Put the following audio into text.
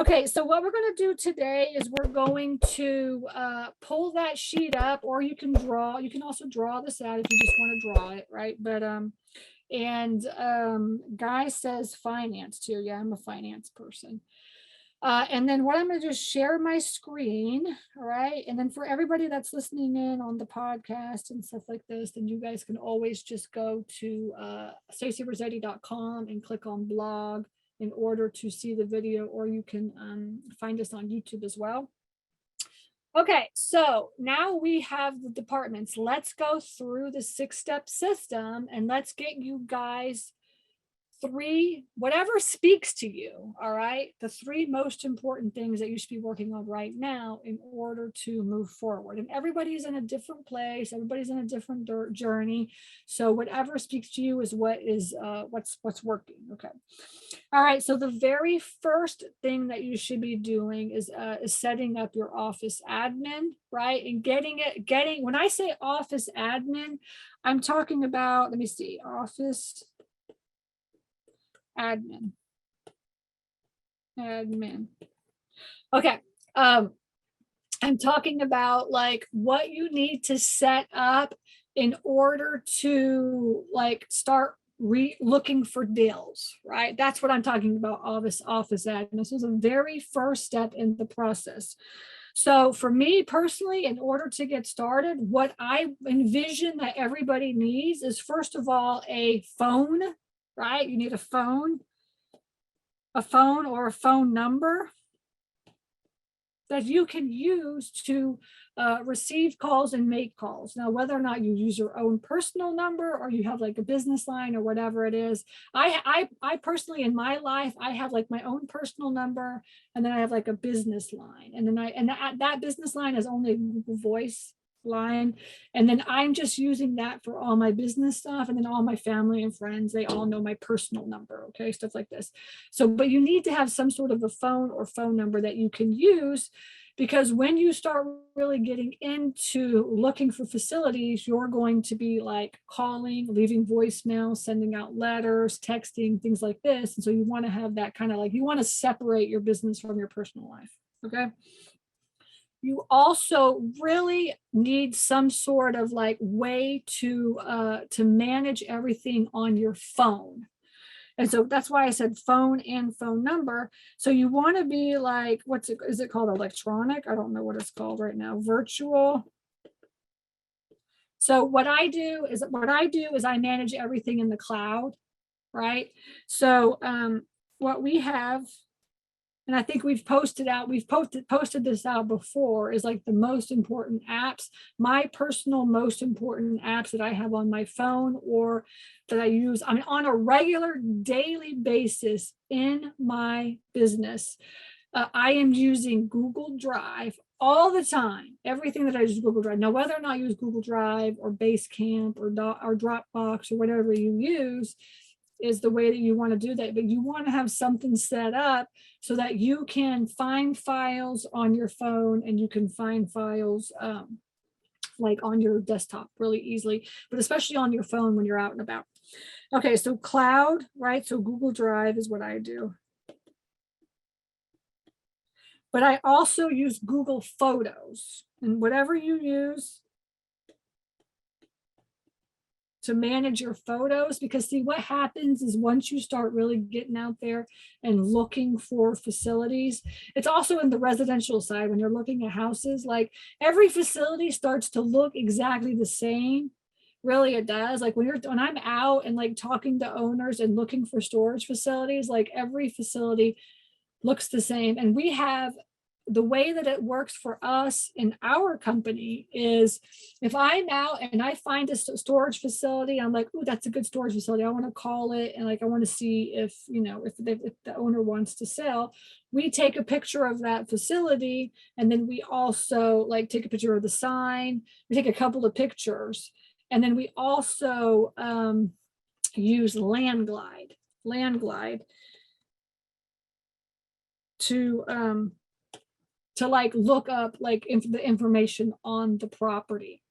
Okay, so what we're going to do today is we're going to pull that sheet up, or you can draw. You can also draw this out if you just want to draw it, right? But Guy says finance too. Yeah, I'm a finance person. And then what I'm going to do is share my screen, all right? And then for everybody that's listening in on the podcast and stuff like this, then you guys can always just go to stacyrossetti.com and click on blog in order to see the video, or you can find us on YouTube as well. Okay, so now we have the departments. Let's go through the 6-step system and let's get you guys three, whatever speaks to you, all right? The three most important things that you should be working on right now in order to move forward. And everybody's in a different place, everybody's in a different journey. So whatever speaks to you is what's working. Okay. All right. So the very first thing that you should be doing is setting up your office admin, right? And getting when I say office admin, I'm talking about, let me see, office admin. Okay. I'm talking about like what you need to set up in order to like start looking for deals, right? That's what I'm talking about, office admin. This is a very first step in the process. So for me personally, in order to get started, what I envision that everybody needs is, first of all, a phone, right? You need a phone or a phone number that you can use to receive calls and make calls. Now, whether or not you use your own personal number or you have like a business line or whatever it is, I personally, in my life, I have like my own personal number, and then I have like a business line, and then that business line is only a Google Voice line, and then I'm just using that for all my business stuff, and then all my family and friends, they all know my personal number. Okay, stuff like this. So but you need to have some sort of a phone or phone number that you can use, because when you start really getting into looking for facilities, you're going to be like calling, leaving voicemail, sending out letters, texting, things like this. And so you want to have that kind of like, you want to separate your business from your personal life. Okay. You also really need some sort of like way to manage everything on your phone. And so that's why I said phone and phone number. So you want to be like, is it called electronic? I don't know what it's called right now. Virtual. So what I do is I manage everything in the cloud, right? So what we have, and I think we've posted this out before, is like the most important apps. My personal most important apps that I have on my phone or that I use on a regular daily basis in my business. I am using Google Drive all the time. Everything that I use is Google Drive. Now, whether or not I use Google Drive or Basecamp or Dropbox or whatever you use is the way that you want to do that, but you want to have something set up so that you can find files on your phone, and you can find files like on your desktop really easily, but especially on your phone when you're out and about. Okay, so cloud, right? So Google Drive is what I do. But I also use Google Photos, and whatever you use to manage your photos, because see, what happens is once you start really getting out there and looking for facilities, it's also in the residential side when you're looking at houses, like every facility starts to look exactly the same. Really, it does. Like when I'm out and like talking to owners and looking for storage facilities, like every facility looks the same. And we have, the way that it works for us in our company is, if I'm out and I find a storage facility, I'm like, oh, that's a good storage facility, I want to call it, and like I want to see if if the owner wants to sell. We take a picture of that facility, and then we also like take a picture of the sign. We take a couple of pictures, and then we also use Landglide to like look up like the information on the property.